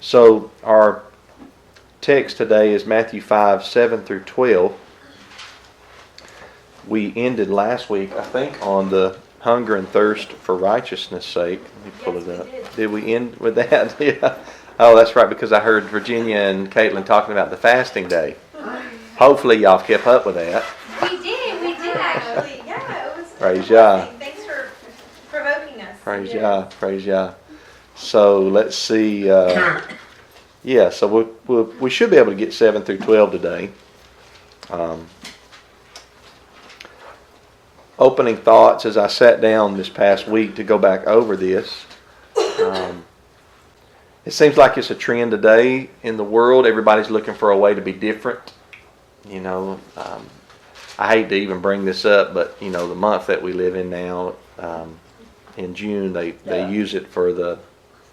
So our text today is Matthew 5, 7 through 12. We ended last week, I think, on the hunger and thirst for righteousness' sake. Let me pull it up. Did we end with that? Yeah. Oh, that's right, because I heard Virginia and Caitlin talking about the fasting day. Hopefully y'all kept up with that. We did actually. Yeah, it was Praise Yah. Thanks for provoking us. Praise Yah, praise Yah. So let's see. So we should be able to get 7 through 12 today. Opening thoughts as I sat down this past week to go back over this. It seems like it's a trend today in the world. Everybody's looking for a way to be different. You know, I hate to even bring this up, but you know, the month that we live in now, in June, they use it for the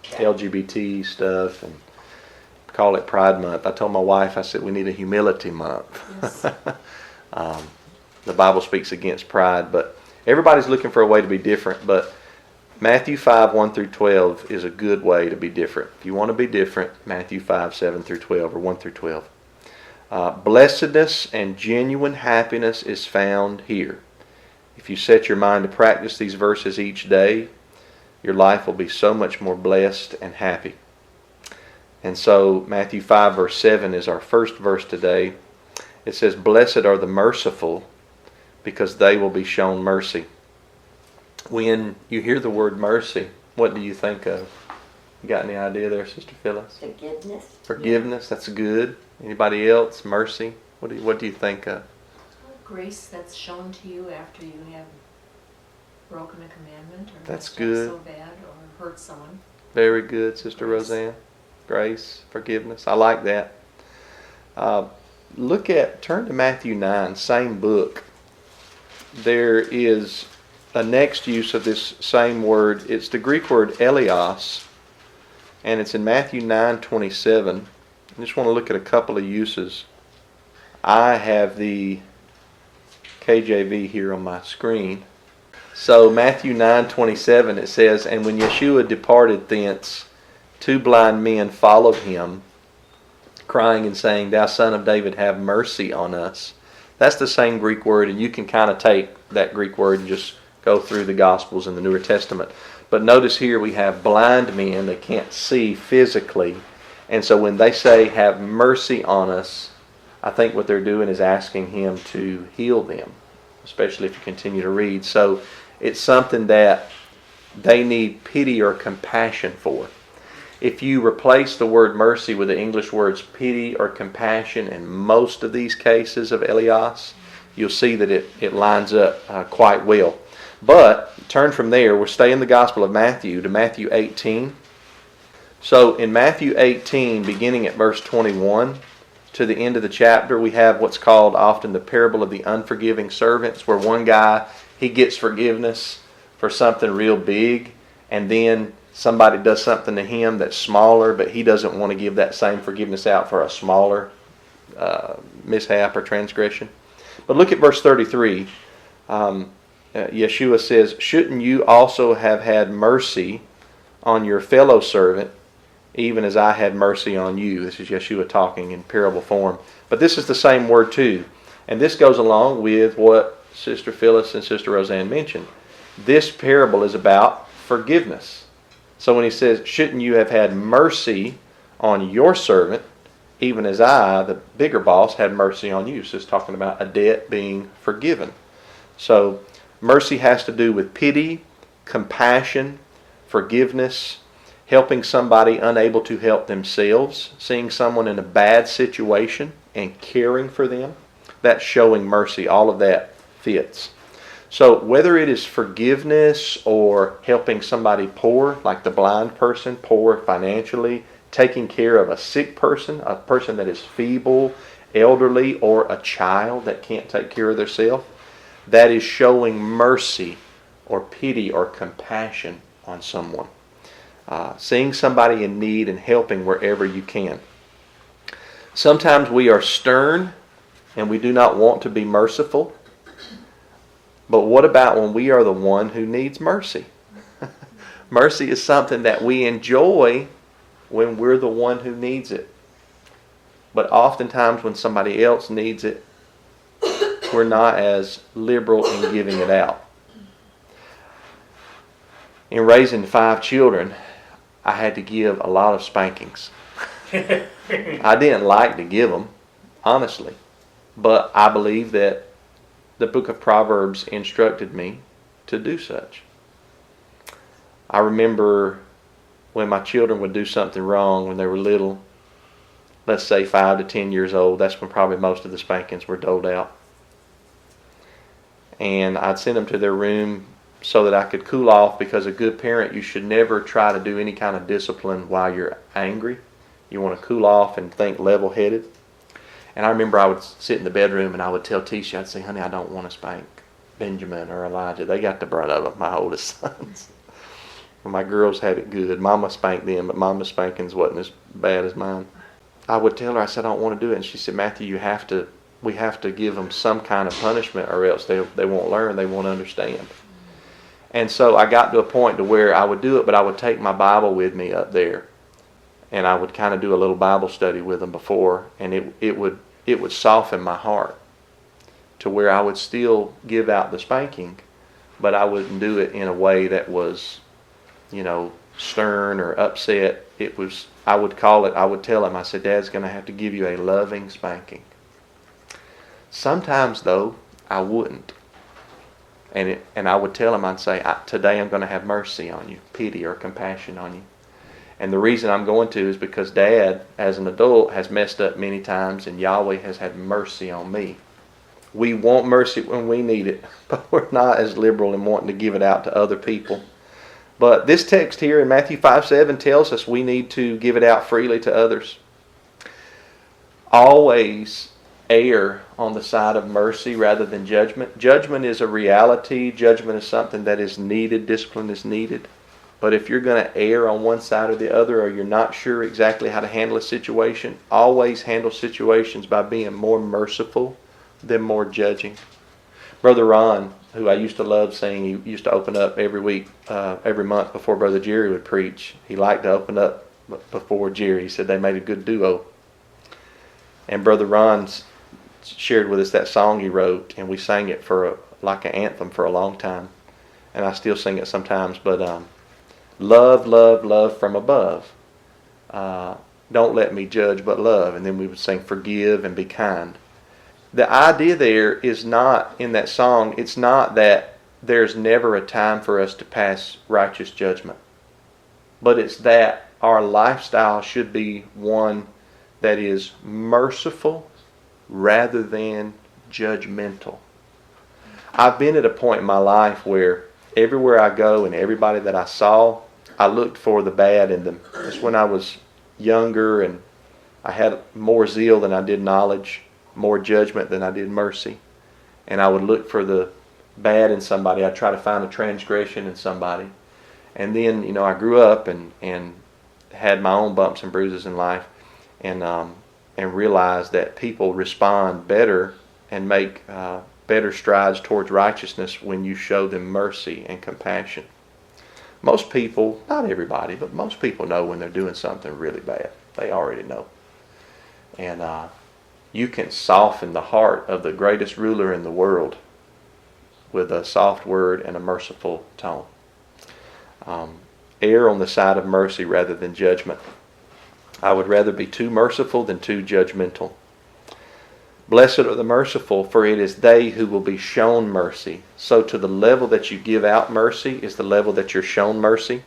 LGBT stuff and call it Pride Month. I told my wife, I said, we need a humility month. Yes. The Bible speaks against pride, but everybody's looking for a way to be different. But Matthew 5, 1 through 12 is a good way to be different. If you want to be different, Matthew 5, 7 through 12, or 1 through 12. Blessedness and genuine happiness is found here. If you set your mind to practice these verses each day, your life will be so much more blessed and happy. And so Matthew 5 verse 7 is our first verse today. It says, "Blessed are the merciful, because they will be shown mercy." When you hear the word mercy, what do you think of? You got any idea there, Sister Phyllis? Forgiveness. Forgiveness, that's good. Anybody else? Mercy? What do you think of? Grace that's shown to you after you have broken a commandment or that's messed good. Up so bad or hurt someone. Very good, Sister Roseanne. Grace, forgiveness. I like that. Turn to Matthew 9, same book. There is a next use of this same word. It's the Greek word elios, and it's in Matthew 9:27. I just want to look at a couple of uses. I have the KJV here on my screen. So Matthew 9:27, it says, "And when Yeshua departed thence, 2 blind men followed him, crying and saying, 'Thou Son of David, have mercy on us.'" That's the same Greek word, and you can kind of take that Greek word and just go through the Gospels in the Newer Testament. But notice here we have blind men. They can't see physically. And so when they say, "Have mercy on us," I think what they're doing is asking him to heal them, especially if you continue to read. So it's something that they need pity or compassion for. If you replace the word mercy with the English words pity or compassion in most of these cases of elios, you'll see that it lines up quite well. But turn from there, we'll stay in the Gospel of Matthew to Matthew 18. So in Matthew 18, beginning at verse 21 to the end of the chapter, we have what's called often the parable of the unforgiving servants, where one guy, he gets forgiveness for something real big, and then somebody does something to him that's smaller, but he doesn't want to give that same forgiveness out for a smaller mishap or transgression. But look at verse 33. Yeshua says, "Shouldn't you also have had mercy on your fellow servant, even as I had mercy on you?" This is Yeshua talking in parable form. But this is the same word too. And this goes along with what Sister Phyllis and Sister Roseanne mentioned. This parable is about forgiveness. So when he says, "Shouldn't you have had mercy on your servant, even as I, the bigger boss, had mercy on you?" So it's talking about a debt being forgiven. So mercy has to do with pity, compassion, forgiveness, helping somebody unable to help themselves, seeing someone in a bad situation and caring for them. That's showing mercy. All of that fits. So whether it is forgiveness or helping somebody poor, like the blind person, poor financially, taking care of a sick person, a person that is feeble, elderly, or a child that can't take care of themselves, that is showing mercy or pity or compassion on someone. Seeing somebody in need and helping wherever you can. Sometimes we are stern and we do not want to be merciful. But what about when we are the one who needs mercy? Mercy is something that we enjoy when we're the one who needs it. But oftentimes when somebody else needs it, we're not as liberal in giving it out. In raising 5 children, I had to give a lot of spankings. I didn't like to give them, honestly. But I believe that the book of Proverbs instructed me to do such. I remember when my children would do something wrong when they were little, let's say 5 to 10 years old, that's when probably most of the spankings were doled out. And I'd send them to their room so that I could cool off, because a good parent, you should never try to do any kind of discipline while you're angry. You want to cool off and think level-headed. And I remember I would sit in the bedroom and I would tell Tisha, I'd say, honey, I don't want to spank Benjamin or Elijah. They got the brunt of it, my oldest sons. My girls had it good. Mama spanked them, but Mama's spankings wasn't as bad as mine. I would tell her, I said, I don't want to do it. And she said, Matthew, we have to give them some kind of punishment, or else they won't learn, they won't understand. And so I got to a point to where I would do it, but I would take my Bible with me up there, and I would kind of do a little Bible study with them before, and it would soften my heart to where I would still give out the spanking, but I wouldn't do it in a way that was, stern or upset. I would tell him, I said, Dad's going to have to give you a loving spanking. Sometimes, though, I wouldn't. And I would tell him, I'd say, today I'm going to have mercy on you, pity or compassion on you. And the reason I'm going to is because Dad, as an adult, has messed up many times, and Yahweh has had mercy on me. We want mercy when we need it, but we're not as liberal in wanting to give it out to other people. But this text here in Matthew 5:7 tells us we need to give it out freely to others. Always err on the side of mercy rather than judgment. Judgment is a reality. Judgment is something that is needed. Discipline is needed. But if you're going to err on one side or the other, or you're not sure exactly how to handle a situation, always handle situations by being more merciful than more judging. Brother Ron, who I used to love seeing, he used to open up every week, every month before Brother Jerry would preach. He liked to open up before Jerry. He said they made a good duo. And Brother Ron shared with us that song he wrote, and we sang it like an anthem for a long time. And I still sing it sometimes, but love, love, love from above. Don't let me judge but love. And then we would sing forgive and be kind. The idea there is not, in that song, it's not that there's never a time for us to pass righteous judgment. But it's that our lifestyle should be one that is merciful rather than judgmental. I've been at a point in my life where everywhere I go and everybody that I saw, I looked for the bad in them. It's when I was younger and I had more zeal than I did knowledge, more judgment than I did mercy. And I would look for the bad in somebody. I'd try to find a transgression in somebody. And then, I grew up and had my own bumps and bruises in life, and realized that people respond better and make better strides towards righteousness when you show them mercy and compassion. Most people, not everybody, but most people know when they're doing something really bad. They already know. And you can soften the heart of the greatest ruler in the world with a soft word and a merciful tone. Err on the side of mercy rather than judgment. I would rather be too merciful than too judgmental. Blessed are the merciful, for it is they who will be shown mercy. So to the level that you give out mercy is the level that you're shown mercy.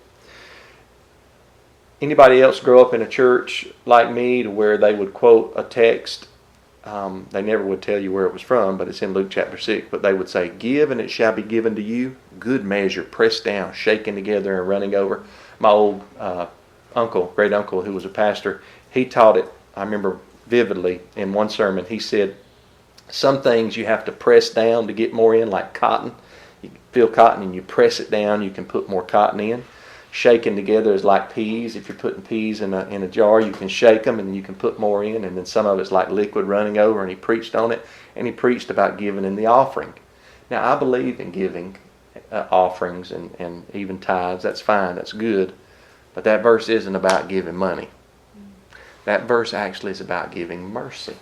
Anybody else grow up in a church like me to where they would quote a text? They never would tell you where it was from, but it's in Luke chapter 6. But they would say, give and it shall be given to you. Good measure, pressed down, shaken together and running over. My old great uncle, who was a pastor, he taught it, I remember vividly, in one sermon. He said, some things you have to press down to get more in, like cotton. You feel cotton and you press it down, you can put more cotton in. Shaken together is like peas. If you're putting peas in a jar, you can shake them and you can put more in. And then some of it's like liquid running over, and he preached on it. And he preached about giving in the offering. Now, I believe in giving offerings and even tithes. That's fine. That's good. But that verse isn't about giving money. That verse actually is about giving mercy.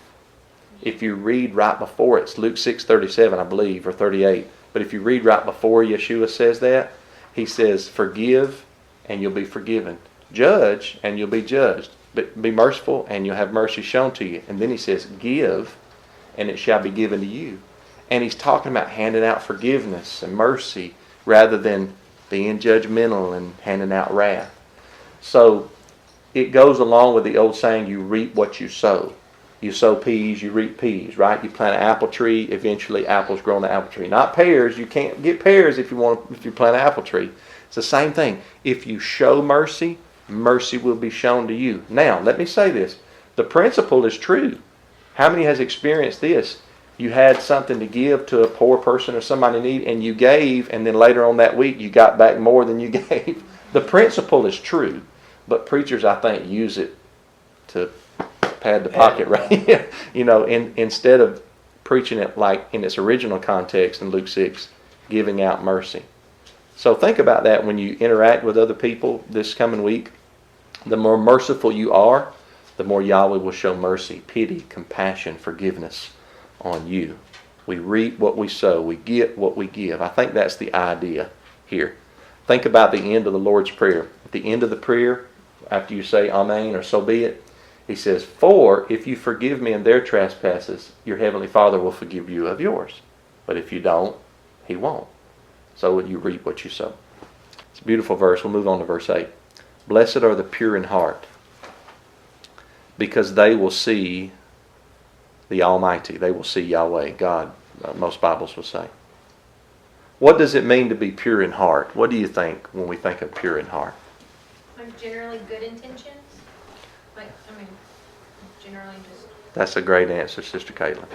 If you read right before it, it's Luke 6:37, I believe, or 38. But if you read right before Yeshua says that, he says, forgive and you'll be forgiven. Judge and you'll be judged. But be merciful and you'll have mercy shown to you. And then he says, give and it shall be given to you. And he's talking about handing out forgiveness and mercy rather than being judgmental and handing out wrath. So it goes along with the old saying, you reap what you sow. You sow peas, you reap peas, right? You plant an apple tree, eventually apples grow on the apple tree. Not pears. You can't get pears if you plant an apple tree. It's the same thing. If you show mercy, mercy will be shown to you. Now, let me say this. The principle is true. How many has experienced this? You had something to give to a poor person or somebody in need, and you gave, and then later on that week you got back more than you gave. The principle is true, but preachers, I think, use it to pad the pocket, right? Instead of preaching it like in its original context in Luke 6, giving out mercy. So think about that when you interact with other people this coming week. The more merciful you are, the more Yahweh will show mercy, pity, compassion, forgiveness on you. We reap what we sow. We get what we give. I think that's the idea here. Think about the end of the Lord's Prayer. At the end of the prayer, after you say Amen or so be it, he says, for if you forgive me in their trespasses, your heavenly Father will forgive you of yours. But if you don't, he won't. So you reap what you sow. It's a beautiful verse. We'll move on to verse 8. Blessed are the pure in heart, because they will see the Almighty. They will see Yahweh, God, most Bibles will say. What does it mean to be pure in heart? What do you think when we think of pure in heart? Like generally good intentions? Generally just... That's a great answer, Sister Caitlin.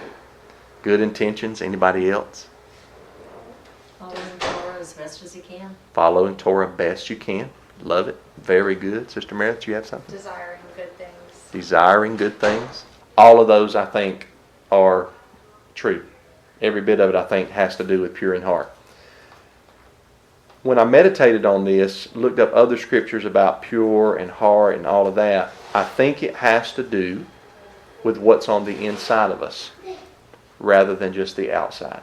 Good intentions. Anybody else? Following Torah as best as you can. Following Torah best you can. Love it. Very good. Sister Meredith, you have something? Desiring good things. Desiring good things. All of those, I think, are true. Every bit of it, I think, has to do with pure in heart. When I meditated on this, looked up other scriptures about pure and heart and all of that, I think it has to do with what's on the inside of us rather than just the outside.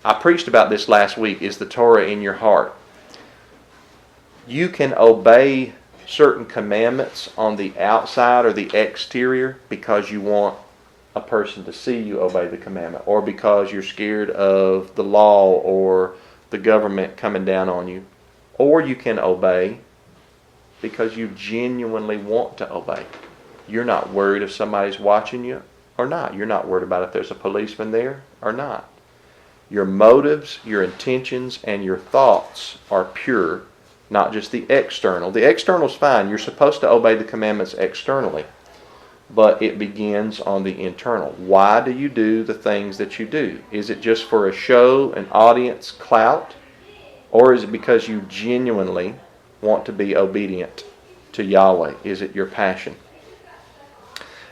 I preached about this last week. Is the Torah in your heart? You can obey certain commandments on the outside or the exterior because you want a person to see you obey the commandment, or because you're scared of the law or the government coming down on you. Or you can obey because you genuinely want to obey. You're not worried if somebody's watching you or not. You're not worried about if there's a policeman there or not. Your motives, your intentions, and your thoughts are pure, not just the external. The external's fine. You're supposed to obey the commandments externally. But it begins on the internal. Why do you do the things that you do? Is it just for a show, an audience, clout? Or is it because you genuinely want to be obedient to Yahweh? Is it your passion?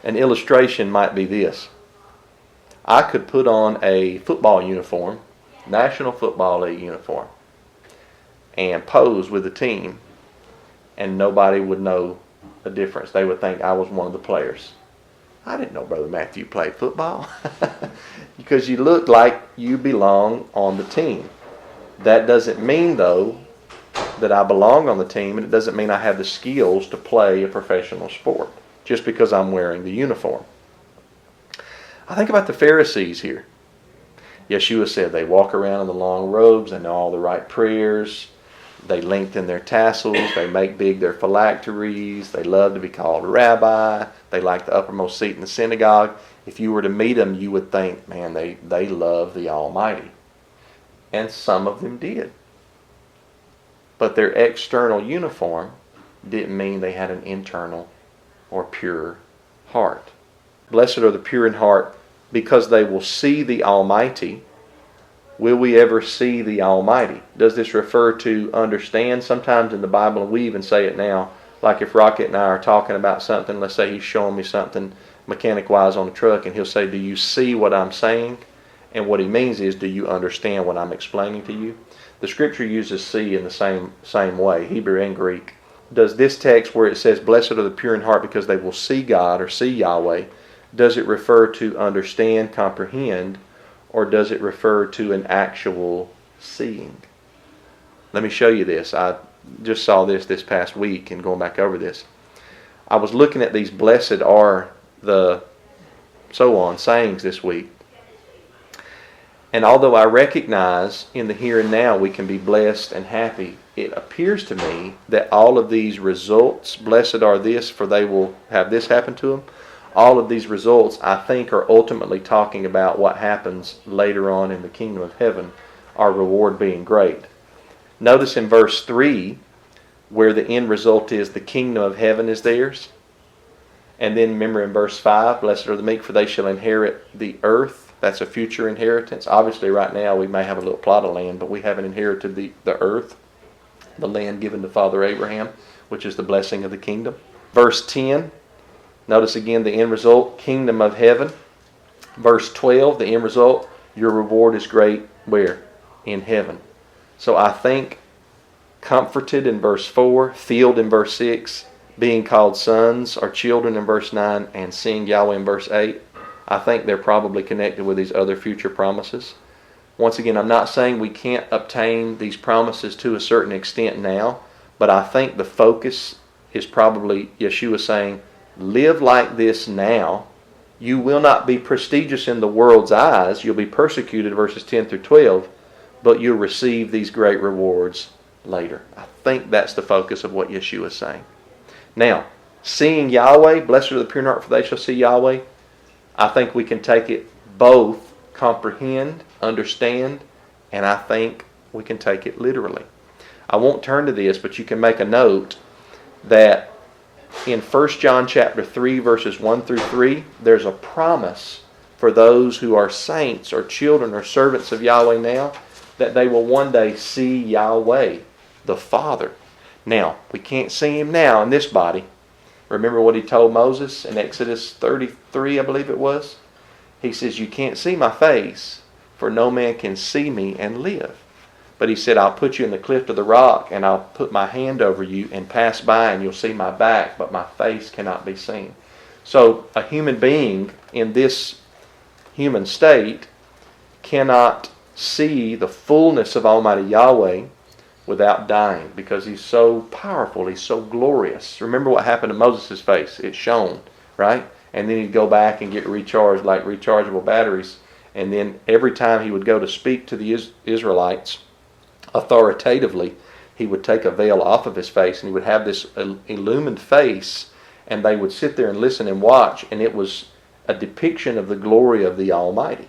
An illustration might be this. I could put on a football uniform, National Football League uniform, and pose with the team, and nobody would know the difference. They would think I was one of the players. I didn't know Brother Matthew played football. Because you look like you belong on the team. That doesn't mean, though, that I belong on the team, and it doesn't mean I have the skills to play a professional sport just because I'm wearing the uniform. I think about the Pharisees here. Yeshua said they walk around in the long robes, they know all the right prayers, they lengthen their tassels, they make big their phylacteries, they love to be called a rabbi, they like the uppermost seat in the synagogue. If you were to meet them, you would think, man, they love the Almighty. And some of them did. But their external uniform didn't mean they had an internal or pure heart. Blessed are the pure in heart, because they will see the Almighty. Will we ever see the Almighty? Does this refer to understand? Sometimes in the Bible, and we even say it now, like if Rocket and I are talking about something, let's say he's showing me something mechanic-wise on the truck, and he'll say, do you see what I'm saying? And what he means is, do you understand what I'm explaining to you? The Scripture uses see in the same way, Hebrew and Greek. does this text where it says, blessed are the pure in heart because they will see God or see Yahweh, does it refer to understand, comprehend, or does it refer to an actual seeing? Let me show you this. I just saw this past week and going back over this. I was looking at these blessed are the so on sayings this week. And although I recognize in the here and now we can be blessed and happy, it appears to me that all of these results, blessed are this, for they will have this happen to them, all of these results I think are ultimately talking about what happens later on in the kingdom of heaven, our reward being great. Notice in verse 3 where the end result is the kingdom of heaven is theirs. And then remember in verse 5, blessed are the meek, for they shall inherit the earth. That's a future inheritance. Obviously right now we may have a little plot of land, but we haven't inherited the earth, the land given to Father Abraham, which is the blessing of the kingdom. Verse 10, notice again the end result, kingdom of heaven. Verse 12, the end result, your reward is great. Where? In heaven. So I think comforted in verse 4, filled in verse 6, being called sons or children in verse 9, and seeing Yahweh in verse 8, I think they're probably connected with these other future promises. Once again, I'm not saying we can't obtain these promises to a certain extent now, but I think the focus is probably Yeshua saying, live like this now. You will not be prestigious in the world's eyes. You'll be persecuted, verses 10 through 12, but you'll receive these great rewards later. I think that's the focus of what Yeshua is saying. Now, seeing Yahweh, blessed are the pure in heart, for they shall see Yahweh, I think we can take it both comprehend, understand, and I think we can take it literally. I won't turn to this, but you can make a note that in 1 John chapter 3, verses 1 through 3, there's a promise for those who are saints or children or servants of Yahweh now, that they will one day see Yahweh, the Father. Now, we can't see Him now in this body. Remember what He told Moses in Exodus 33, I believe it was? He says, you can't see my face, for no man can see me and live. But He said, I'll put you in the cleft of the rock, and I'll put my hand over you and pass by, and you'll see my back, but my face cannot be seen. So a human being in this human state cannot see the fullness of Almighty Yahweh without dying, because He's so powerful, He's so glorious. Remember what happened to Moses' face. It shone, right? And then he'd go back and get recharged like rechargeable batteries. And then every time he would go to speak to the Israelites authoritatively, he would take a veil off of his face, and he would have this illumined face, and they would sit there and listen and watch, and it was a depiction of the glory of the Almighty.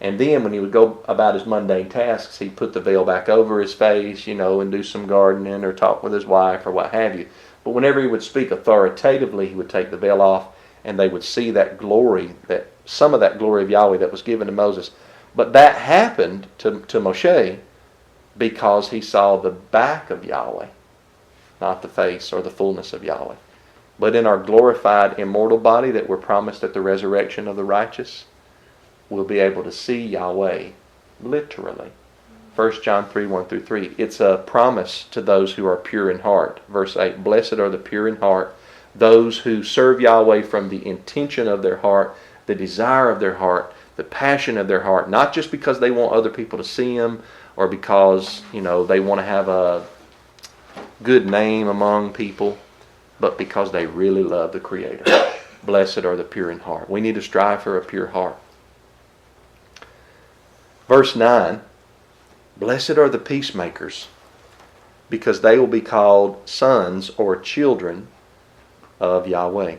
And then when he would go about his mundane tasks, he'd put the veil back over his face, and do some gardening or talk with his wife or what have you. But whenever he would speak authoritatively, he would take the veil off, and they would see that glory, that some of that glory of Yahweh that was given to Moses. But that happened to Moshe because he saw the back of Yahweh, not the face or the fullness of Yahweh. But in our glorified immortal body that we're promised at the resurrection of the righteous, we'll be able to see Yahweh literally. 1 John 3, 1 through 3. It's a promise to those who are pure in heart. Verse 8, blessed are the pure in heart, those who serve Yahweh from the intention of their heart, the desire of their heart, the passion of their heart, not just because they want other people to see Him or because, they want to have a good name among people, but because they really love the Creator. Blessed are the pure in heart. We need to strive for a pure heart. Verse 9, blessed are the peacemakers, because they will be called sons or children of Yahweh.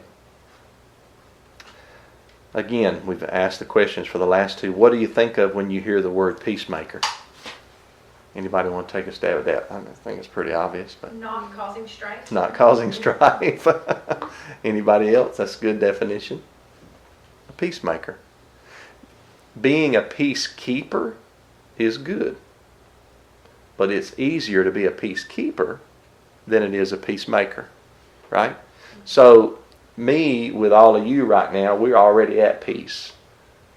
Again, we've asked the questions for the last two. What do you think of when you hear the word peacemaker? Anybody want to take a stab at that? I think it's pretty obvious. But Not causing strife. not causing strife. Anybody else? That's a good definition. A peacemaker. Being a peacekeeper is good. But it's easier to be a peacekeeper than it is a peacemaker. Right? So, me with all of you right now, we're already at peace.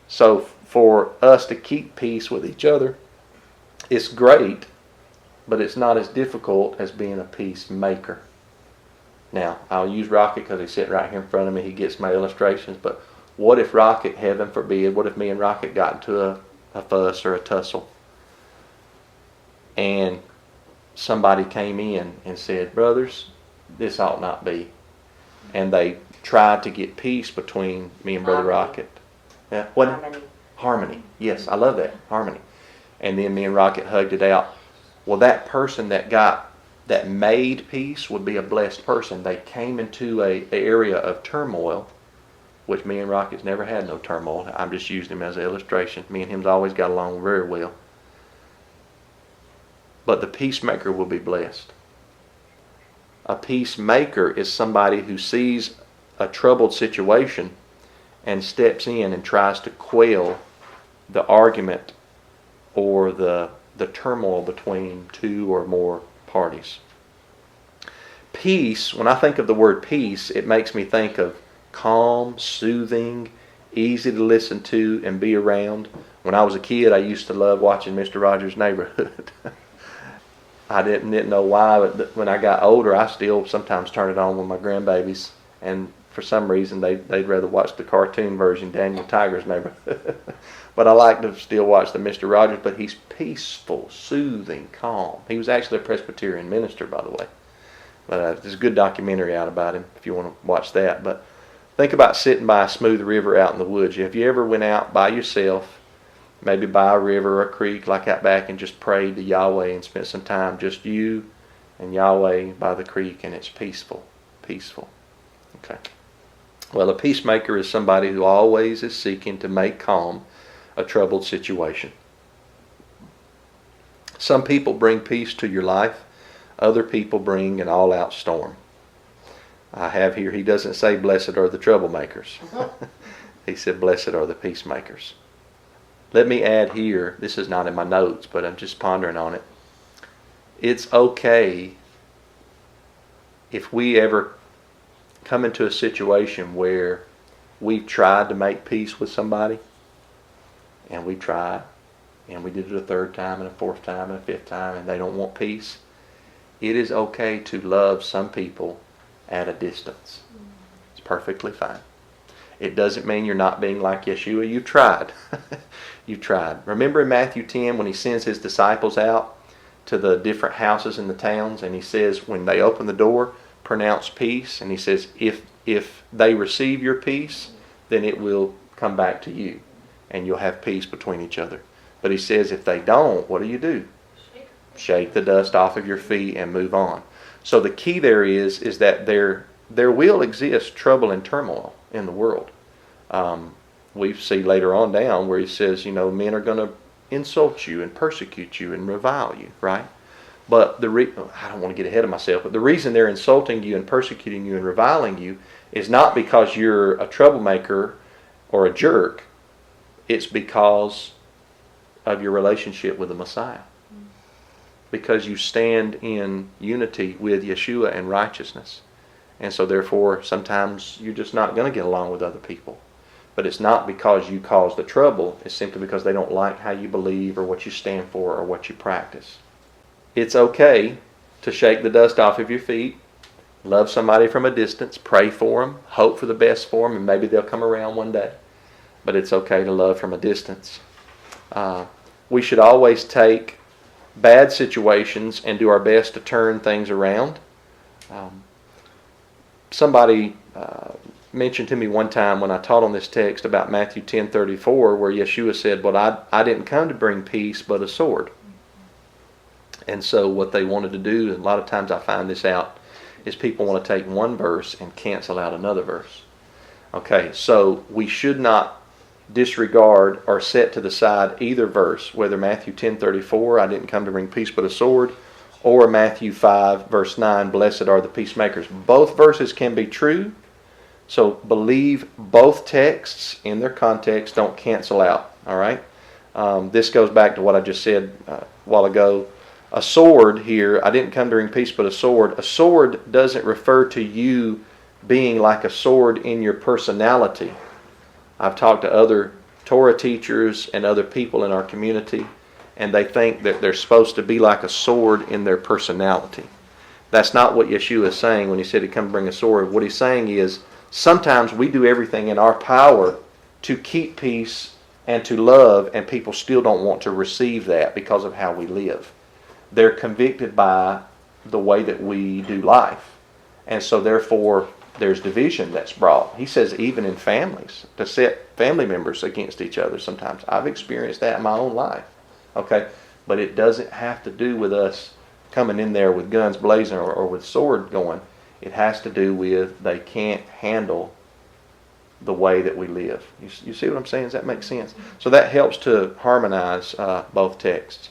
So, for us to keep peace with each other, it's great, but it's not as difficult as being a peacemaker. Now, I'll use Rocket because he's sitting right here in front of me. He gets my illustrations. But what if Rocket, heaven forbid, what if me and Rocket got into a fuss or a tussle? And somebody came in and said, brothers, this ought not be. And they tried to get peace between me and Brother Rocket. Yeah, what? Harmony. Yes, I love that. Harmony. And then me and Rocket hugged it out. Well, that person that made peace would be a blessed person. They came into a area of turmoil, which me and Rocket's never had no turmoil. I'm just using him as an illustration. Me and him's always got along very well. But the peacemaker will be blessed. A peacemaker is somebody who sees a troubled situation and steps in and tries to quell the argument or the turmoil between two or more parties. Peace, when I think of the word peace, it makes me think of calm, soothing, easy to listen to and be around. When I was a kid, I used to love watching Mr. Rogers' Neighborhood. I didn't know why, but when I got older, I still sometimes turn it on with my grandbabies, and for some reason they'd rather watch the cartoon version, Daniel Tiger's Neighborhood. But I like to still watch the Mr. Rogers, but he's peaceful, soothing, calm. He was actually a Presbyterian minister, by the way. But there's a good documentary out about him if you want to watch that. But think about sitting by a smooth river out in the woods. If you ever went out by yourself, maybe by a river or a creek like out back, and just prayed to Yahweh and spent some time, just you and Yahweh by the creek, and it's peaceful. Peaceful. Okay. Well, a peacemaker is somebody who always is seeking to make calm a troubled situation. Some people bring peace to your life. Other people bring an all-out storm. I have here, he doesn't say blessed are the troublemakers. He said blessed are the peacemakers. Let me add here, this is not in my notes, but I'm just pondering on it. It's okay if we ever come into a situation where we've tried to make peace with somebody, and we tried, and we did it a third time, and a fourth time, and a fifth time, and they don't want peace. It is okay to love some people at a distance. It's perfectly fine. It doesn't mean you're not being like Yeshua. You tried. You tried. Remember in Matthew 10 when he sends his disciples out to the different houses in the towns, and he says when they open the door, pronounce peace, and he says if they receive your peace, then it will come back to you, and you'll have peace between each other. But he says if they don't, what do? Shake the dust off of your feet and move on. So the key there is that there will exist trouble and turmoil in the world. We see later on down where he says, men are going to insult you and persecute you and revile you, right? But I don't want to get ahead of myself, but the reason they're insulting you and persecuting you and reviling you is not because you're a troublemaker or a jerk. It's because of your relationship with the Messiah. Because you stand in unity with Yeshua and righteousness. And so therefore, sometimes you're just not going to get along with other people. But it's not because you caused the trouble. It's simply because they don't like how you believe or what you stand for or what you practice. It's okay to shake the dust off of your feet, love somebody from a distance, pray for them, hope for the best for them, and maybe they'll come around one day. But it's okay to love from a distance. We should always take bad situations and do our best to turn things around. Somebody mentioned to me one time when I taught on this text about Matthew 10:34, where Yeshua said, well, I didn't come to bring peace but a sword. And so what they wanted to do, and a lot of times I find this out, is people want to take one verse and cancel out another verse. Okay, so we should not disregard or set to the side either verse, whether Matthew 10:34, I didn't come to bring peace but a sword, or Matthew 5 verse 9, blessed are the peacemakers. Both verses can be true, so believe both texts in their context. Don't cancel out, all right? This goes back to what I just said a while ago. A sword here, I didn't come to bring peace but a sword. A sword doesn't refer to you being like a sword in your personality. I've talked to other Torah teachers and other people in our community, and they think that they're supposed to be like a sword in their personality. That's not what Yeshua is saying when he said he'd come bring a sword. What he's saying is sometimes we do everything in our power to keep peace and to love, and people still don't want to receive that because of how we live. They're convicted by the way that we do life. And so therefore there's division that's brought. He says even in families, to set family members against each other sometimes. I've experienced that in my own life. Okay? But it doesn't have to do with us coming in there with guns blazing or with sword going. It has to do with they can't handle the way that we live. You see what I'm saying? Does that make sense? So that helps to harmonize both texts.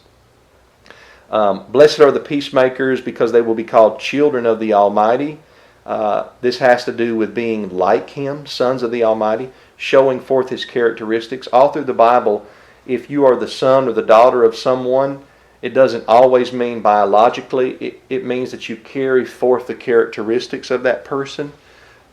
Blessed are the peacemakers, because they will be called children of the Almighty. This has to do with being like Him, sons of the Almighty, showing forth His characteristics. All through the Bible, if you are the son or the daughter of someone, it doesn't always mean biologically. It means that you carry forth the characteristics of that person.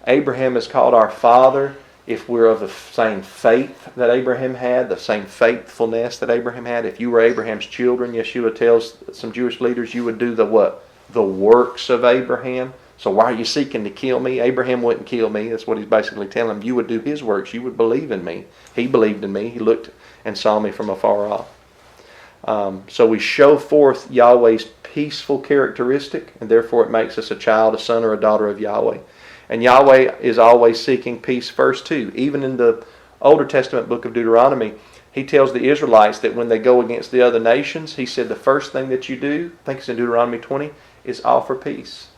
Abraham is called our father if we're of the same faith that Abraham had, the same faithfulness that Abraham had. If you were Abraham's children, Yeshua tells some Jewish leaders you would do the what? The works of Abraham. So why are you seeking to kill me? Abraham wouldn't kill me. That's what he's basically telling them. You would do his works. You would believe in me. He believed in me. He looked and saw me from afar off. So we show forth Yahweh's peaceful characteristic, and therefore it makes us a child, a son, or a daughter of Yahweh. And Yahweh is always seeking peace first too. Even in the Older Testament book of Deuteronomy, He tells the Israelites that when they go against the other nations, He said the first thing that you do, I think it's in Deuteronomy 20, is offer peace.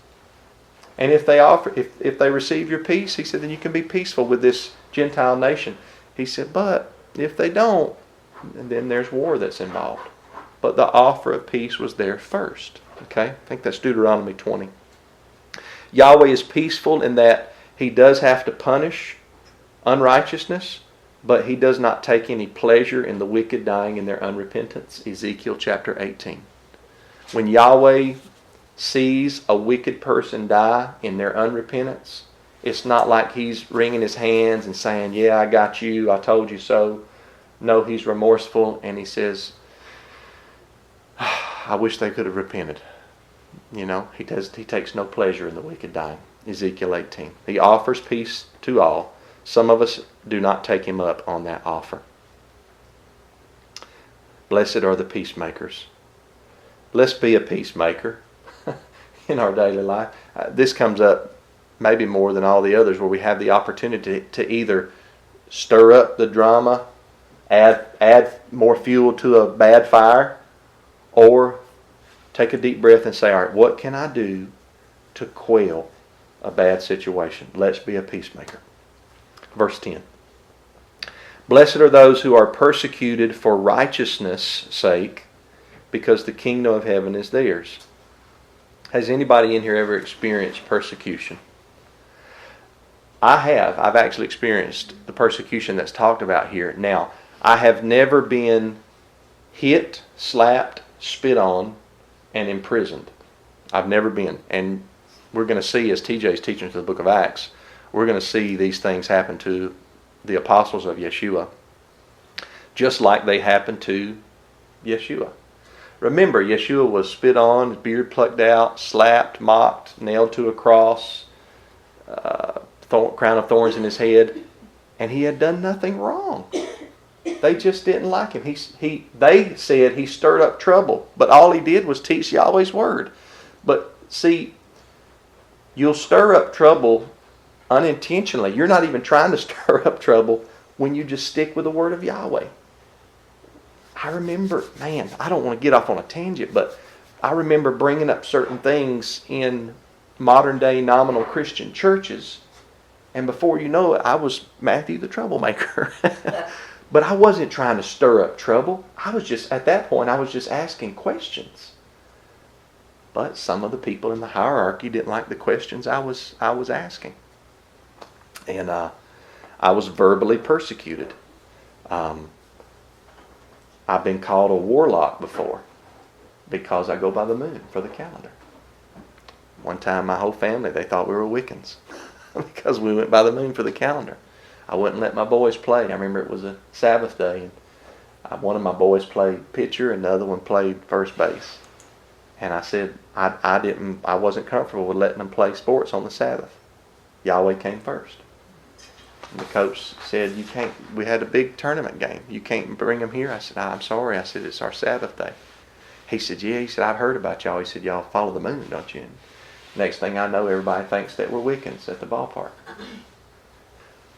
And if they receive your peace, He said, then you can be peaceful with this Gentile nation. He said, but if they don't, then there's war that's involved. But the offer of peace was there first. Okay? I think that's Deuteronomy 20. Yahweh is peaceful in that He does have to punish unrighteousness, but He does not take any pleasure in the wicked dying in their unrepentance. Ezekiel chapter 18. When Yahweh sees a wicked person die in their unrepentance, it's not like He's wringing His hands and saying, yeah, I got you, I told you so. No, He's remorseful, and He says, I wish they could have repented. You know, He takes no pleasure in the wicked dying. Ezekiel 18. He offers peace to all. Some of us do not take Him up on that offer. Blessed are the peacemakers. Let's be a peacemaker in our daily life. This comes up maybe more than all the others, where we have the opportunity to either stir up the drama, add more fuel to a bad fire, or take a deep breath and say, all right, what can I do to quell a bad situation? Let's be a peacemaker. Verse 10. Blessed are those who are persecuted for righteousness' sake, because the kingdom of heaven is theirs. Has anybody in here ever experienced persecution? I have. I've actually experienced the persecution that's talked about here. Now, I have never been hit, slapped, spit on, and imprisoned. I've never been. And we're going to see, as TJ's teaching through the book of Acts, we're going to see these things happen to the apostles of Yeshua, just like they happened to Yeshua. Remember, Yeshua was spit on, his beard plucked out, slapped, mocked, nailed to a cross, crown of thorns in his head, and He had done nothing wrong. They just didn't like Him. They said He stirred up trouble, but all He did was teach Yahweh's word. But see, you'll stir up trouble unintentionally. You're not even trying to stir up trouble when you just stick with the word of Yahweh. I remember, man, I don't want to get off on a tangent, but I remember bringing up certain things in modern day nominal Christian churches, and before you know it, I was Matthew the troublemaker. But I wasn't trying to stir up trouble. At that point, I was just asking questions. But some of the people in the hierarchy didn't like the questions I was asking. And I was verbally persecuted. I've been called a warlock before because I go by the moon for the calendar. One time my whole family, they thought we were Wiccans because we went by the moon for the calendar. I wouldn't let my boys play. I remember it was a Sabbath day, and one of my boys played pitcher and the other one played first base. And I said, I wasn't comfortable with letting them play sports on the Sabbath. Yahweh came first. And the coach said, you can't, we had a big tournament game. You can't bring them here. I said, I'm sorry. I said, it's our Sabbath day. He said, yeah. He said, I've heard about y'all. He said, y'all follow the moon, don't you? And next thing I know, everybody thinks that we're Wiccans at the ballpark.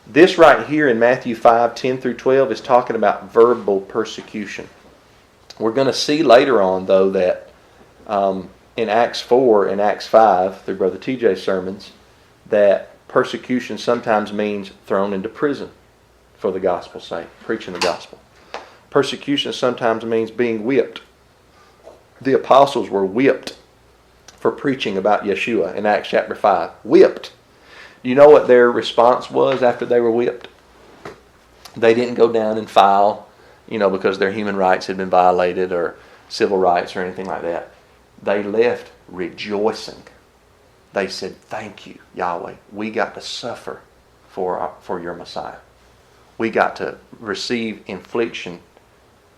This right here in Matthew 5, 10 through 12 is talking about verbal persecution. We're going to see later on, though, that in Acts 4 and Acts 5, through Brother TJ's sermons, that persecution sometimes means thrown into prison for the gospel's sake, preaching the gospel. Persecution sometimes means being whipped. The apostles were whipped for preaching about Yeshua in Acts chapter 5. Whipped. You know what their response was after they were whipped? They didn't go down and file, because their human rights had been violated or civil rights or anything like that. They left rejoicing. They said, thank you, Yahweh. We got to suffer for your Messiah. We got to receive infliction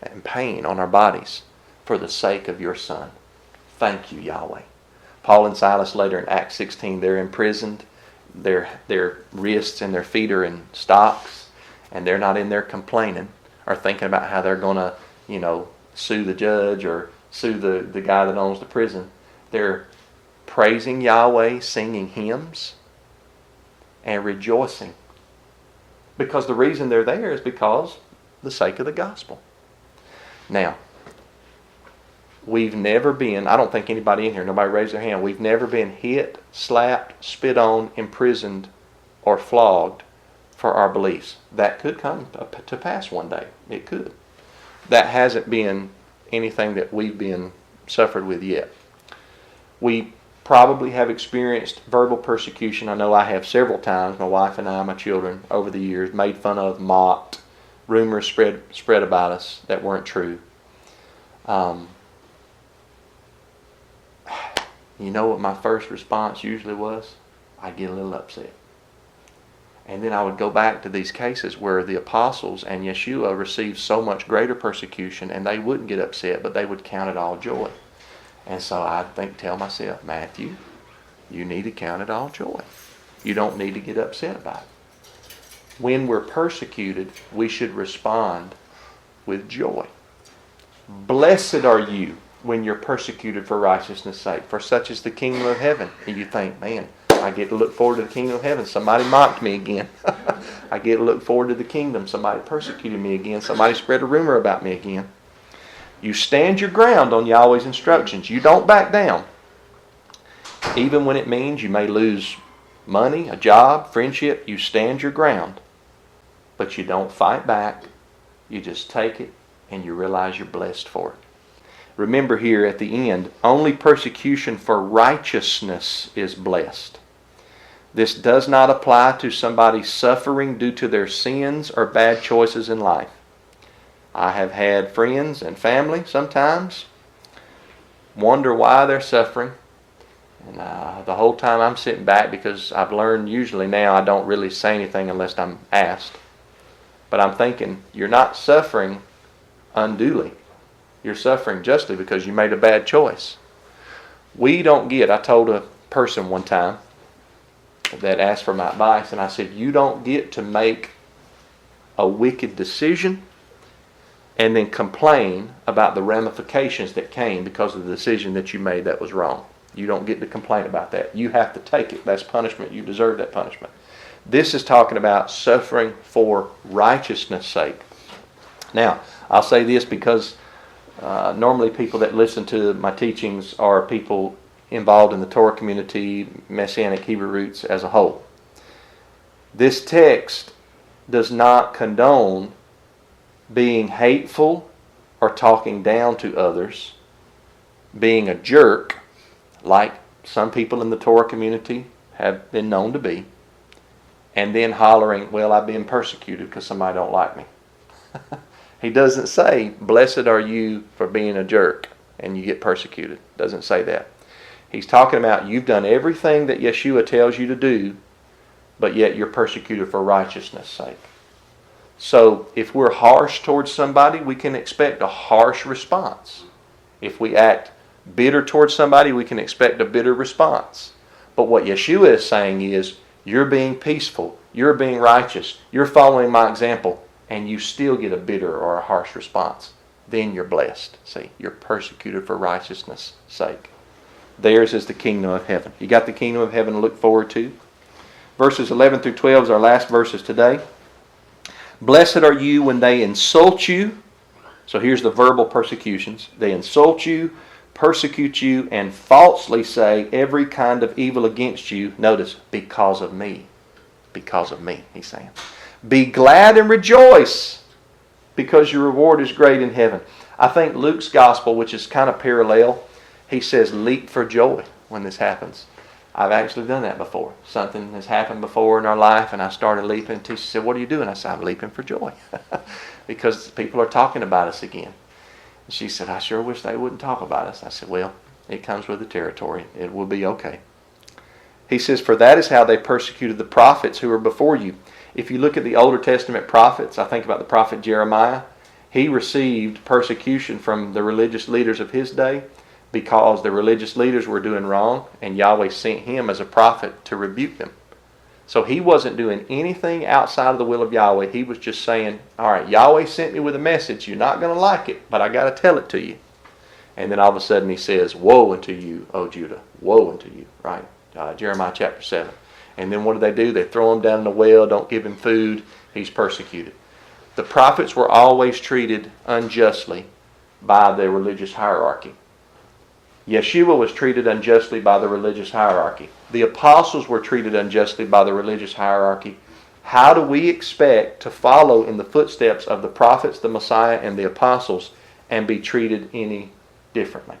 and pain on our bodies for the sake of your Son. Thank you, Yahweh. Paul and Silas later in Acts 16, they're imprisoned. Their wrists and their feet are in stocks, and they're not in there complaining or thinking about how they're going to, sue the judge or sue the guy that owns the prison. They're praising Yahweh, singing hymns, and rejoicing. Because the reason they're there is because the sake of the gospel. Now, we've never been, I don't think anybody in here, nobody raised their hand, we've never been hit, slapped, spit on, imprisoned, or flogged for our beliefs. That could come to pass one day. It could. That hasn't been anything that we've been suffered with yet. We probably have experienced verbal persecution. I know I have several times. My wife and I, my children, over the years, made fun of, mocked, rumors spread about us that weren't true. You know what my first response usually was? I'd get a little upset. And then I would go back to these cases where the apostles and Yeshua received so much greater persecution, and they wouldn't get upset, but they would count it all joy. And so I'd tell myself, Matthew, you need to count it all joy. You don't need to get upset about it. When we're persecuted, we should respond with joy. Blessed are you when you're persecuted for righteousness' sake, for such is the kingdom of heaven. And you think, man, I get to look forward to the kingdom of heaven. Somebody mocked me again. I get to look forward to the kingdom. Somebody persecuted me again. Somebody spread a rumor about me again. You stand your ground on Yahweh's instructions. You don't back down. Even when it means you may lose money, a job, friendship, you stand your ground. But you don't fight back. You just take it and you realize you're blessed for it. Remember here at the end, only persecution for righteousness is blessed. This does not apply to somebody suffering due to their sins or bad choices in life. I have had friends and family sometimes wonder why they're suffering. And the whole time I'm sitting back, because I've learned usually now I don't really say anything unless I'm asked. But I'm thinking, you're not suffering unduly. You're suffering justly because you made a bad choice. I told a person one time that asked for my advice, and I said, you don't get to make a wicked decision and then complain about the ramifications that came because of the decision that you made that was wrong. You don't get to complain about that. You have to take it. That's punishment. You deserve that punishment. This is talking about suffering for righteousness' sake. Now, I'll say this because normally people that listen to my teachings are people involved in the Torah community, Messianic Hebrew roots as a whole. This text does not condone being hateful or talking down to others, being a jerk, like some people in the Torah community have been known to be, and then hollering, well, I've been persecuted because somebody don't like me. He doesn't say, blessed are you for being a jerk and you get persecuted. Doesn't say that. He's talking about you've done everything that Yeshua tells you to do, but yet you're persecuted for righteousness' sake. So if we're harsh towards somebody, we can expect a harsh response. If we act bitter towards somebody, we can expect a bitter response. But what Yeshua is saying is, you're being peaceful, you're being righteous, you're following my example, and you still get a bitter or a harsh response. Then you're blessed. See, you're persecuted for righteousness' sake. Theirs is the kingdom of heaven. You got the kingdom of heaven to look forward to. Verses 11 through 12 is our last verses today. Blessed are you when they insult you. So here's the verbal persecutions. They insult you, persecute you, and falsely say every kind of evil against you. Notice, because of me. Because of me, he's saying. Be glad and rejoice, because your reward is great in heaven. I think Luke's gospel, which is kind of parallel, he says leap for joy when this happens. I've actually done that before. Something has happened before in our life and I started leaping. She said, what are you doing? I said, I'm leaping for joy. Because people are talking about us again. And she said, I sure wish they wouldn't talk about us. I said, well, it comes with the territory. It will be okay. He says, for that is how they persecuted the prophets who were before you. If you look at the Older Testament prophets, I think about the prophet Jeremiah, he received persecution from the religious leaders of his day because the religious leaders were doing wrong, and Yahweh sent him as a prophet to rebuke them. So he wasn't doing anything outside of the will of Yahweh. He was just saying, all right, Yahweh sent me with a message. You're not going to like it, but I got to tell it to you. And then all of a sudden he says, woe unto you, O Judah. Woe unto you, right? Jeremiah chapter 7. And then what do? They throw him down in the well, don't give him food. He's persecuted. The prophets were always treated unjustly by the religious hierarchy. Yeshua was treated unjustly by the religious hierarchy. The apostles were treated unjustly by the religious hierarchy. How do we expect to follow in the footsteps of the prophets, the Messiah, and the apostles and be treated any differently?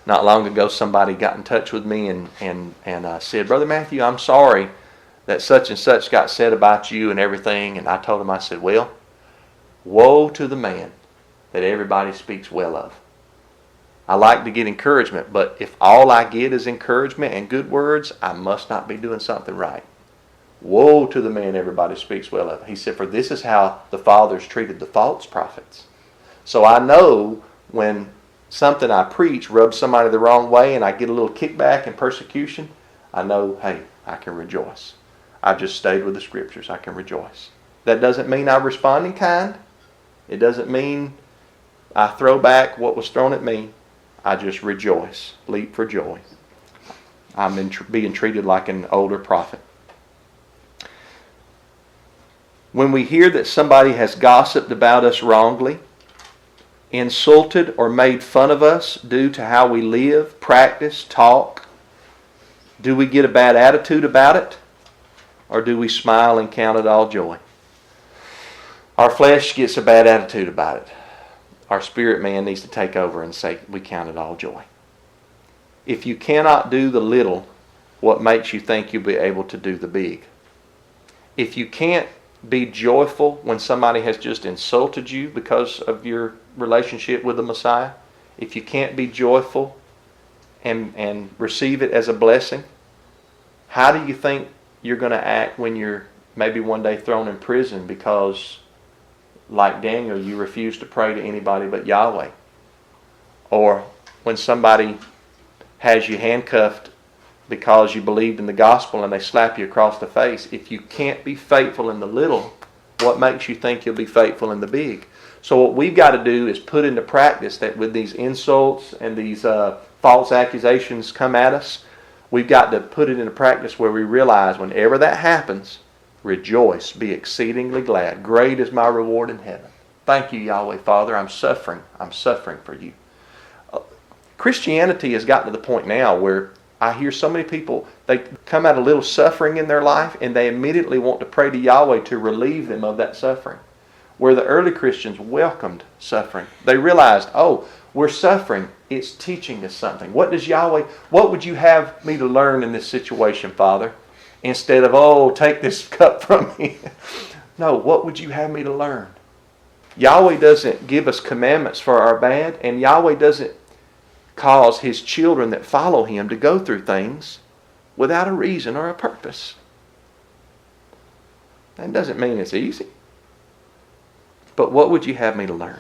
Not long ago, somebody got in touch with me and said, Brother Matthew, I'm sorry that such and such got said about you and everything. And I told him, I said, well, woe to the man that everybody speaks well of. I like to get encouragement, but if all I get is encouragement and good words, I must not be doing something right. Woe to the man everybody speaks well of. He said, for this is how the fathers treated the false prophets. So I know when something I preach rubs somebody the wrong way and I get a little kickback and persecution, I know, hey, I can rejoice. I just stayed with the scriptures. I can rejoice. That doesn't mean I respond in kind. It doesn't mean I throw back what was thrown at me. I just rejoice, leap for joy. I'm being treated like an older prophet. When we hear that somebody has gossiped about us wrongly, insulted or made fun of us due to how we live, practice, talk, do we get a bad attitude about it? Or do we smile and count it all joy? Our flesh gets a bad attitude about it. Our spirit man needs to take over and say, we count it all joy. If you cannot do the little, what makes you think you'll be able to do the big? If you can't be joyful when somebody has just insulted you because of your relationship with the Messiah, if you can't be joyful and receive it as a blessing, how do you think you're going to act when you're maybe one day thrown in prison because, like Daniel, you refuse to pray to anybody but Yahweh? Or when somebody has you handcuffed because you believed in the gospel and they slap you across the face. If you can't be faithful in the little, what makes you think you'll be faithful in the big? So what we've got to do is put into practice that with these insults and these false accusations come at us, we've got to put it into practice where we realize whenever that happens, rejoice, be exceedingly glad. Great is my reward in heaven. Thank you, Yahweh, Father. I'm suffering for you. Christianity has gotten to the point now where I hear so many people, they come out of a little suffering in their life and they immediately want to pray to Yahweh to relieve them of that suffering. Where the early Christians welcomed suffering. They realized, oh, we're suffering. It's teaching us something. What would you have me to learn in this situation, Father? Instead of, oh, take this cup from me. No, what would you have me to learn? Yahweh doesn't give us commandments for our bad, and Yahweh doesn't cause His children that follow Him to go through things without a reason or a purpose. That doesn't mean it's easy. But what would you have me to learn?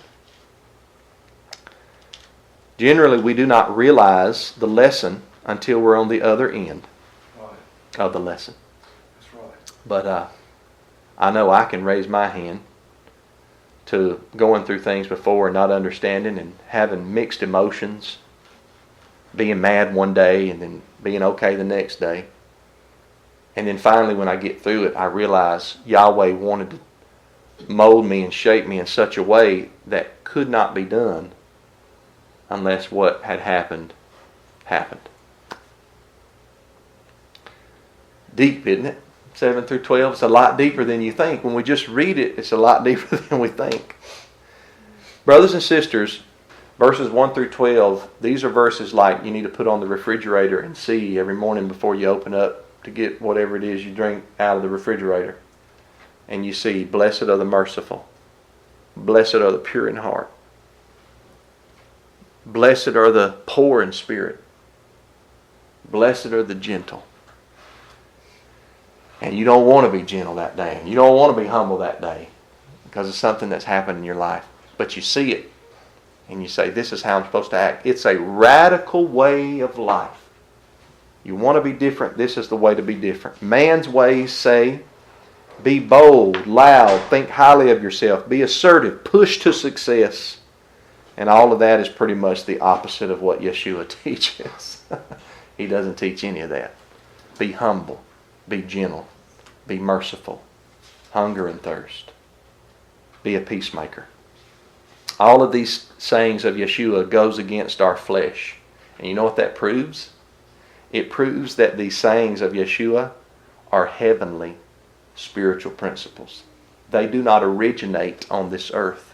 Generally, we do not realize the lesson until we're on the other end of the lesson. That's right. But I know I can raise my hand to going through things before and not understanding and having mixed emotions, being mad one day and then being okay the next day. And then finally when I get through it, I realize Yahweh wanted to mold me and shape me in such a way that could not be done unless what had happened. Deep, isn't it? 7 through 12. It's a lot deeper than you think. When we just read it, it's a lot deeper than we think. Brothers and sisters, verses 1 through 12, these are verses like you need to put on the refrigerator and see every morning before you open up to get whatever it is you drink out of the refrigerator. And you see, blessed are the merciful. Blessed are the pure in heart. Blessed are the poor in spirit. Blessed are the gentle. And you don't want to be gentle that day. And you don't want to be humble that day because of something that's happened in your life. But you see it. And you say, this is how I'm supposed to act. It's a radical way of life. You want to be different. This is the way to be different. Man's ways say, be bold, loud, think highly of yourself, be assertive, push to success. And all of that is pretty much the opposite of what Yeshua teaches. He doesn't teach any of that. Be humble, be gentle, be merciful, hunger and thirst. Be a peacemaker. All of these sayings of Yeshua goes against our flesh. And you know what that proves? It proves that these sayings of Yeshua are heavenly spiritual principles. They do not originate on this earth.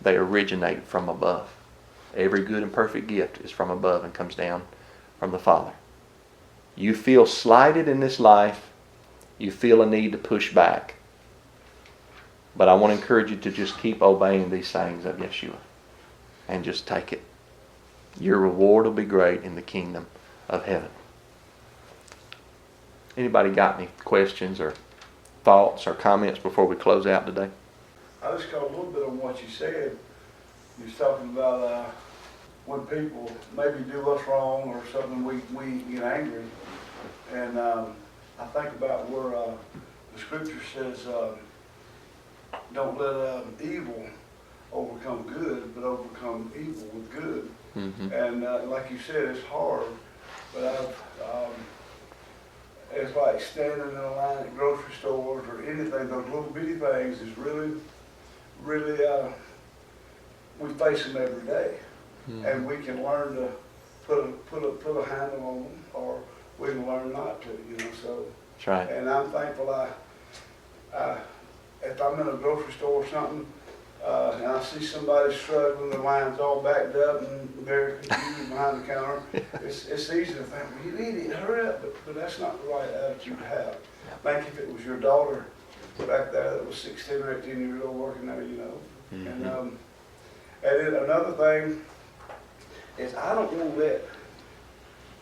They originate from above. Every good and perfect gift is from above and comes down from the Father. You feel slighted in this life. You feel a need to push back. But I want to encourage you to just keep obeying these sayings of Yeshua. And just take it. Your reward will be great in the kingdom of heaven. Anybody got any questions or thoughts or comments before we close out today? I just caught a little bit on what you said. You was talking about when people maybe do us wrong or something, we get angry. And I think about where the scripture says, don't let evil overcome good, but overcome evil with good. Mm-hmm. And like you said, it's hard, but it's like standing in a line at grocery stores or anything. Those little bitty things is really, we face them every day. Mm-hmm. And we can learn to put a handle on them, or we can learn not to, so. That's right. And I'm thankful if I'm in a grocery store or something, and I see somebody struggling, the line's all backed up and very confused behind the counter, it's easy to think, well, you idiot, hurry up, but that's not the right attitude to have. Think if it was your daughter back there that was 16 or 18 years old working there, Mm-hmm. And then another thing is I don't want to let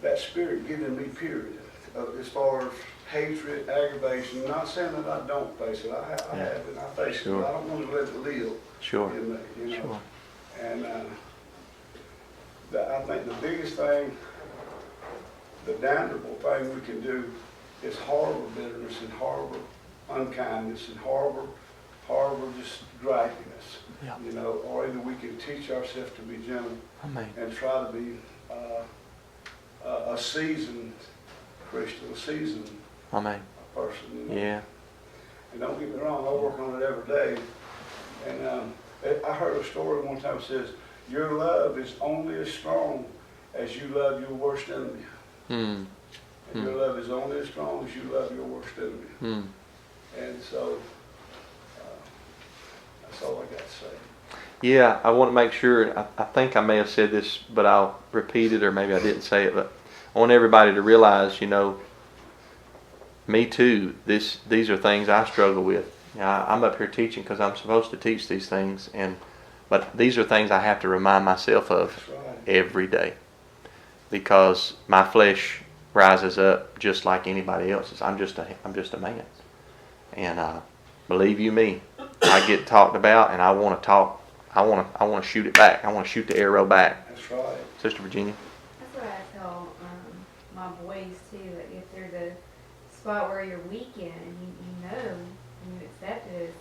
that spirit get in me, period, as far as hatred, aggravation. Not saying that I don't face it. I have it. I face it. But I don't want to let it live in me, Sure. And I think the biggest thing, the damnable thing we can do is harbor bitterness and harbor unkindness and harbor just gripiness, or either we can teach ourselves to be gentle. Amen. And try to be a seasoned Christian, a seasoned Amen. Person. Yeah. And don't get me wrong, I work on it every day. And I heard a story one time that says, your love is only as strong as you love your worst enemy. And your love is only as strong as you love your worst enemy. And so, that's all I got to say. Yeah, I want to make sure, I think I may have said this, but I'll repeat it, or maybe I didn't say it, but I want everybody to realize, me too, these are things I struggle with. I'm up here teaching because I'm supposed to teach these things, but these are things I have to remind myself of every day, because my flesh rises up just like anybody else's. I'm just a man, and believe you me, I get talked about, and I want to talk. I want to shoot it back. I want to shoot the arrow back. That's right. Sister Virginia? That's what I tell my boys too. Like if there's a spot where you're weak in and you know and you accept it,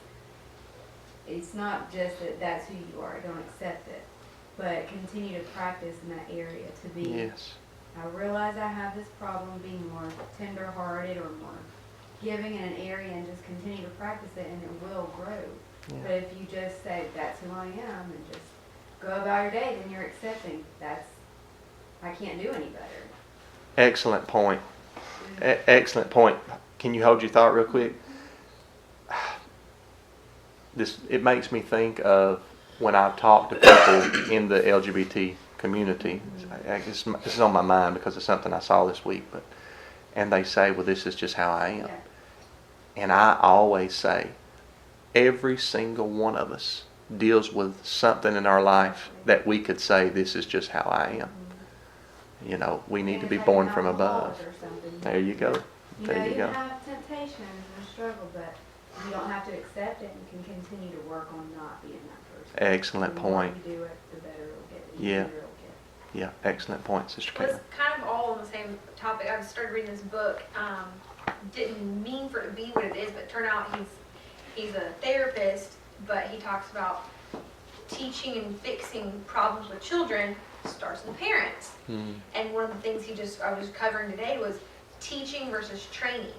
it's not just that that's who you are. Don't accept it, but continue to practice in that area to be. Yes. I realize I have this problem, being more tender-hearted or more giving in an area, and just continue to practice it, and it will grow. Yeah. But if you just say that's who I am and just go about your day, then you're accepting I can't do any better. Excellent point. Excellent point. Can you hold your thought real quick? It makes me think of when I've talked to people in the LGBT community. I guess this is on my mind because it's something I saw this week. And they say, well, this is just how I am. Yeah. And I always say, every single one of us deals with something in our life that we could say, this is just how I am. You know, we need to be born from above. There you go. There you You go. have temptations and a struggle, but you don't have to accept it. You can continue to work on not being that person. Excellent The more point. you do it, the better it'll get. The Yeah. easier it'll get. Yeah, excellent point, Sister Well, Caitlin. it's kind of all on the same topic. I started reading this book. Didn't mean for it to be what it is, but it turned out he's a therapist, but he talks about teaching and fixing problems with children starts in the parents. And one of the things I was covering today was teaching versus training.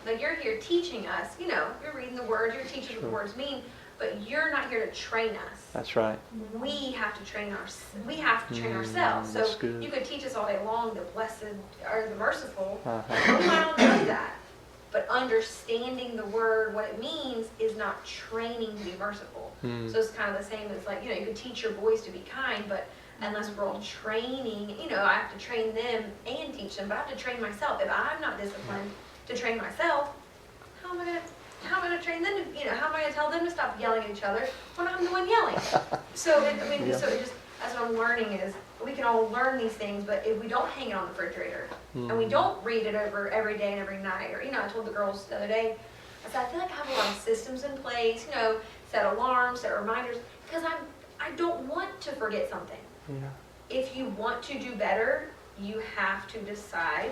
Like you're here teaching us, you're reading the words, you're teaching what the words mean, but you're not here to train us. That's right. We have to train ourselves. So That's good. you could teach us all day long the blessed or the merciful. Uh-huh. We might not know that. But understanding the word, what it means, is not training to be merciful. So it's kind of the same as like, you could teach your boys to be kind, but unless we're all training, I have to train them and teach them, but I have to train myself. If I'm not disciplined to train myself, how am I going to train them to, how am I going to tell them to stop yelling at each other when I'm the one yelling? So, that's what I'm learning is we can all learn these things, but if we don't hang it on the refrigerator and we don't read it over every day and every night, or, I told the girls the other day, I said, I feel like I have a lot of systems in place, set alarms, set reminders, because I don't want to forget something. Yeah. If you want to do better, you have to decide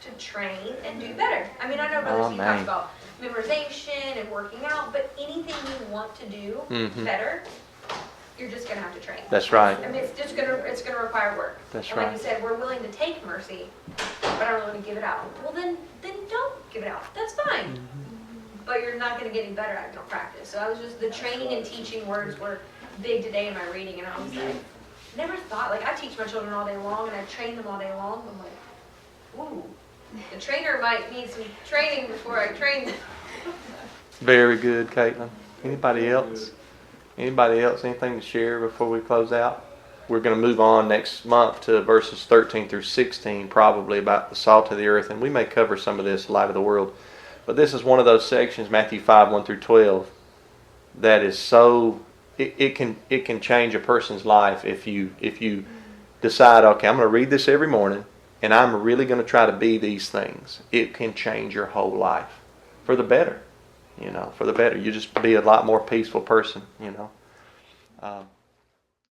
to train and do better. I know Brother Steve talks about memorization and working out, but anything you want to do better, you're just going to have to train. That's right. It's going to require work. That's and right. like you said, we're willing to take mercy, but I'm willing to give it out. Well, then don't give it out. That's fine. But you're not going to get any better at it if you don't practice. So the training and teaching words were big today in my reading, and I was like, never thought, I teach my children all day long, and I train them all day long. I'm like, ooh, the trainer might need some training before I train them. Very good, Caitlin. Anybody else? Anybody else? Anything to share before we close out? We're going to move on next month to verses 13 through 16, probably about the salt of the earth, and we may cover some of this, light of the world. But this is one of those sections, Matthew 5, 1 through 12, that is so, it can change a person's life if you decide, okay, I'm going to read this every morning, and I'm really going to try to be these things. It can change your whole life for the better. For the better. You just be a lot more peaceful person,